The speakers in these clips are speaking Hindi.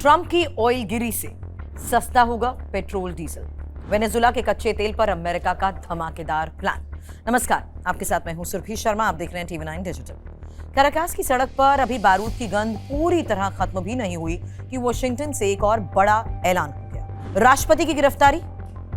ट्रंप की ऑयल गिरी से सस्ता होगा पेट्रोल डीजल। वेनेजुला के कच्चे तेल पर अमेरिका का धमाकेदार प्लान। नमस्कार, आपके साथ मैं हूं सुरभि शर्मा। आप देख रहे हैं TV9 डिजिटल। कैराकास की सड़क पर अभी बारूद की गंध पूरी तरह खत्म भी नहीं हुई कि वॉशिंगटन से एक और बड़ा ऐलान हो गया। राष्ट्रपति की गिरफ्तारी,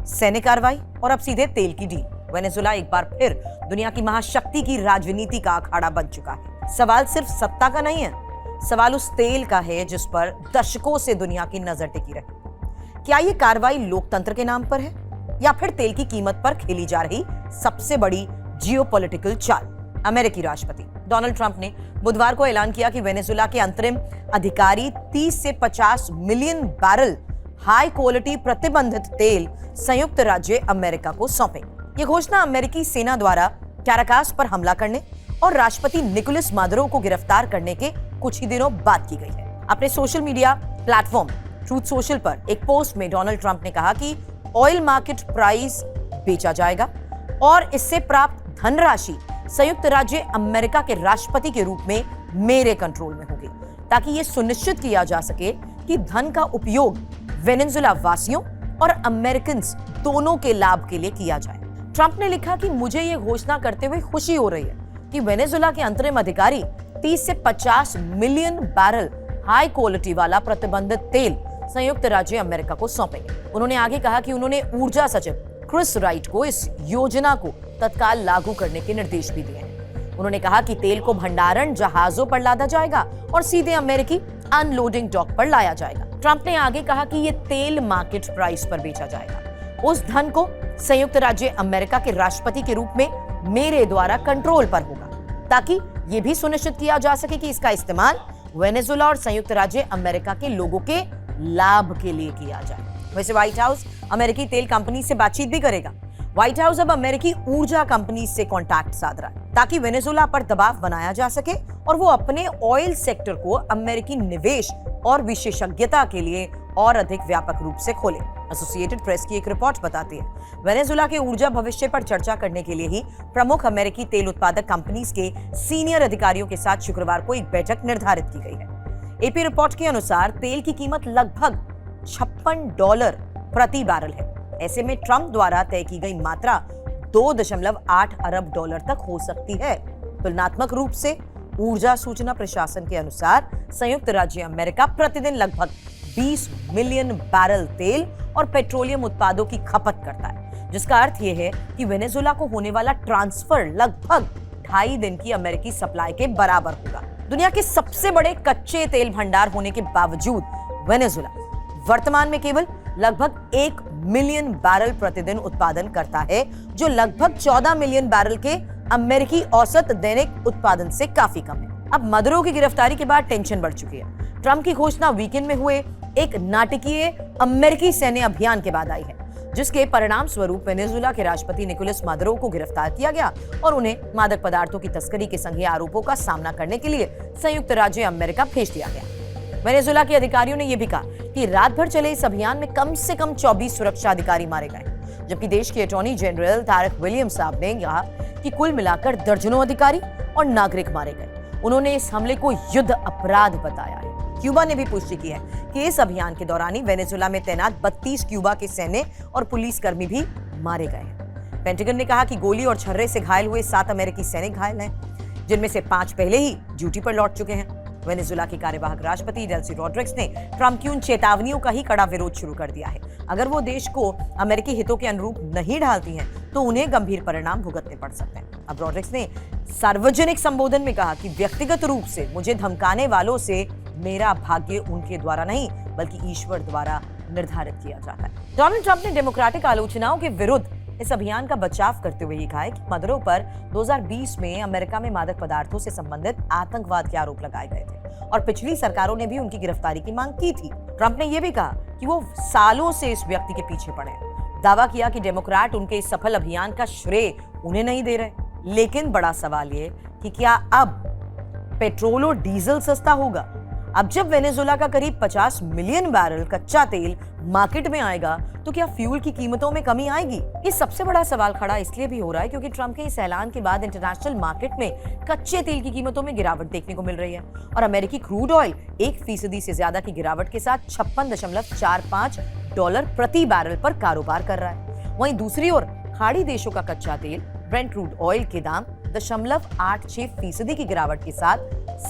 सैन्य कार्रवाई और अब सीधे तेल की डील। वेनेजुला एक बार फिर दुनिया की महाशक्ति की राजनीति का अखाड़ा बन चुका है। सवाल सिर्फ सत्ता का नहीं है, सवाल उस तेल का है जिस पर दशकों से दुनिया की नजर टिकी रही। क्या ये कार्रवाई लोकतंत्र के नाम पर है या फिर तेल की कीमत पर खेली जा रही सबसे बड़ी जियोपॉलिटिकल चाल? अमेरिकी राष्ट्रपति डोनाल्ड ट्रंप ने बुधवार को ऐलान किया कि वेनेजुला के अंतरिम अधिकारी 30 से 50 मिलियन बैरल हाई क्वालिटी प्रतिबंधित तेल संयुक्त राज्य अमेरिका को सौंपेंगे। ये घोषणा अमेरिकी सेना द्वारा कैराकास पर हमला करने और राष्ट्रपति निकोलस मादुरो को गिरफ्तार करने के कुछ ही दिनों बाद की गई है। अपने social media platform truth social पर एक पोस्ट में डोनाल्ड ट्रंप ने कहा कि ऑयल मार्केट प्राइस बेचा जाएगा और इससे प्राप्त धनराशि संयुक्त राज्य अमेरिका के राष्ट्रपति के रूप में मेरे कंट्रोल में होगी, ताकि यह सुनिश्चित किया जा सके कि धन का उपयोग वेनेजुला वासियों और अमेरिकन दोनों के लाभ के लिए किया जाए। ट्रंप ने लिखा कि मुझे यह घोषणा करते हुए खुशी हो रही है कि वेनेजुला के अंतरिम अधिकारी 30 से 50 मिलियन बैरल हाई क्वालिटी वाला प्रतिबंधित तेल संयुक्त राज्य अमेरिका को सौंपेंगे। उन्होंने आगे कहा कि उन्होंने ऊर्जा सचिव क्रिस राइट को इस योजना को तत्काल लागू करने के निर्देश भी दिए हैं। उन्होंने कहा कि तेल को भंडारण जहाजों पर लादा जाएगा और सीधे अमेरिकी अनलोडिंग डॉक पर लाया जाएगा। ट्रंप ने आगे कहा कि यह तेल मार्केट प्राइस पर बेचा जाएगा। उस धन को संयुक्त राज्य अमेरिका के राष्ट्रपति के रूप में मेरे द्वारा कंट्रोल पर होगा, ताकि यह भी सुनिश्चित किया जा सके कि इसका इस्तेमाल वेनेजुला और संयुक्त राज्य अमेरिका के लोगों के लाभ के लिए किया जाए। वैसे व्हाइट हाउस अमेरिकी तेल कंपनी से बातचीत भी करेगा। व्हाइट हाउस अब अमेरिकी ऊर्जा कंपनी से कॉन्टैक्ट साध रहा है, ताकि वेनेजुला पर दबाव बनाया जा सके और वो अपने ऑयल सेक्टर को अमेरिकी निवेश और विशेषज्ञता के लिए और अधिक व्यापक रूप से खोले। एसोसिएटेड प्रेस की एक रिपोर्ट बताती है, वेनेजुला के ऊर्जा भविष्य पर चर्चा करने के लिए ही प्रमुख अमेरिकी तेल उत्पादक कंपनीज के सीनियर अधिकारियों के साथ शुक्रवार को एक बैठक निर्धारित की गई है। एपी रिपोर्ट के अनुसार तेल की कीमत लगभग $56 प्रति बैरल है। ऐसे में ट्रंप द्वारा तय की गई मात्रा $2.8 अरब तक हो सकती है। तुलनात्मक रूप से ऊर्जा सूचना प्रशासन के अनुसार संयुक्त राज्य अमेरिका प्रतिदिन लगभग 20 मिलियन बैरल तेल और पेट्रोलियम उत्पादों की खपत करता है, जिसका अर्थ यह है कि वेनेजुला को होने वाला ट्रांसफर लगभग 2.5 दिन की अमेरिकी सप्लाई के बराबर होगा। दुनिया के सबसे बड़े कच्चे तेल भंडार होने के बावजूद वेनेजुला वर्तमान में केवल लगभग 1 मिलियन बैरल प्रतिदिन उत्पादन करता है, जो लगभग 14 मिलियन बैरल के अमेरिकी औसत दैनिक उत्पादन से काफी कम है। अब मादुरो की गिरफ्तारी के बाद टेंशन बढ़ चुकी है। ट्रंप की घोषणा वीकेंड में हुए एक नाटकीय अमेरिकी सैन्य अभियान के बाद आई है, जिसके परिणाम स्वरूप वेनेजुला के राष्ट्रपति निकोलस मादुरो को गिरफ्तार किया गया और उन्हें मादक पदार्थों की तस्करी के संज्ञेय आरोपों का सामना करने के लिए संयुक्त राज्य अमेरिका भेज दिया गया। वेनेजुला के अधिकारियों ने यह भी कहा कि रात भर चले इस अभियान में कम से कम 24 सुरक्षा अधिकारी मारे गए, जबकि देश के अटॉर्नी जनरल तारिक विलियम्स साहब ने कहा कि कुल मिलाकर दर्जनों अधिकारी और नागरिक मारे गए। उन्होंने इस हमले को युद्ध अपराध बताया है। क्यूबा ने भी पुष्टि की है कि इस अभियान के दौरान ही वेनेजुला में तैनात 32 क्यूबा के सैन्य और पुलिस कर्मी भी मारे गए हैं। पेंटागन ने कहा कि गोली और छर्रे से घायल हुए 7 अमेरिकी सैनिक घायल हैं, जिनमें से 5 पहले ही ड्यूटी पर लौट चुके हैं। वेनेजुला के कार्यवाहक राष्ट्रपति डेल्सी रॉड्रिग्स ने ट्रंप की उन चेतावनियों का ही कड़ा विरोध शुरू कर दिया है। अगर वो देश को अमेरिकी हितों के अनुरूप नहीं ढालती हैं, तो उन्हें गंभीर परिणाम भुगतने पड़ सकते हैं। अब रॉड्रिग्स ने सार्वजनिक संबोधन में कहा कि व्यक्तिगत रूप से मुझे धमकाने वालों से मेरा भाग्य उनके द्वारा नहीं, बल्कि ईश्वर द्वारा निर्धारित किया जाता है। डोनाल्ड ट्रंप ने डेमोक्रेटिक आलोचनाओं के विरुद्ध इस अभियान का बचाव करते हुए कहा है कि मादुरो पर 2020 में अमेरिका में मादक पदार्थों से संबंधित आतंकवाद के आरोप लगाए गए थे और पिछली सरकारों ने भी उनकी गिरफ्तारी की मांग की थी। ट्रंप ने यह भी कहा कि वो सालों से इस व्यक्ति के पीछे पड़े हैं। दावा किया कि डेमोक्रेट उनके इस सफल अभियान का श्रेय उन्हें नहीं दे रहे। लेकिन बड़ा सवाल ये कि क्या अब पेट्रोल और डीजल सस्ता होगा अब जब वेनेजुएला का करीब 50 मिलियन बैरल कच्चा तेल मार्केट में आएगा तो क्या फ्यूल की कीमतों में कमी आएगी? ये सबसे बड़ा सवाल खड़ा इसलिए भी हो रहा है क्योंकि ट्रंप के इस ऐलान के बाद इंटरनेशनल मार्केट में कच्चे तेल की कीमतों में गिरावट देखने को मिल रही है और अमेरिकी क्रूड ऑयल 1% से ज्यादा की गिरावट के साथ $56.45 प्रति बैरल पर कारोबार कर रहा है। वहीं दूसरी ओर खाड़ी देशों का कच्चा तेल ब्रेंट क्रूड ऑयल के दाम 0.86% की गिरावट के साथ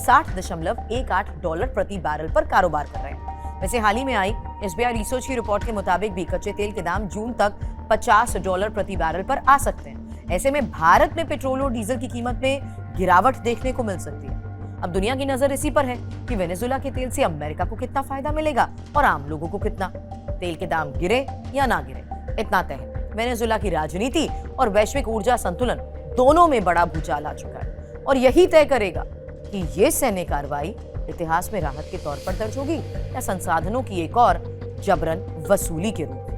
$60.18 प्रति बैरल पर कारोबार कर रहे हैं। वैसे हाल ही में आई एसबीआई रिसर्च की रिपोर्ट के मुताबिक भी कच्चे तेल के दाम जून तक $50 प्रति बैरल पर आ सकते हैं। ऐसे में भारत में पेट्रोल और डीजल की कीमत में गिरावट देखने को मिल सकती है। अब दुनिया की नजर इसी पर है कि वेनेजुएला के तेल से अमेरिका को कितना फायदा मिलेगा और आम लोगों को कितना। तेल के दाम गिरे या ना गिरे, इतना तय है वेनेजुएला की राजनीति और वैश्विक ऊर्जा संतुलन दोनों में बड़ा भूचाल आ चुका है और यही तय करेगा कि ये सैन्य कार्रवाई इतिहास में राहत के तौर पर दर्ज होगी या संसाधनों की एक और जबरन वसूली के रूप में।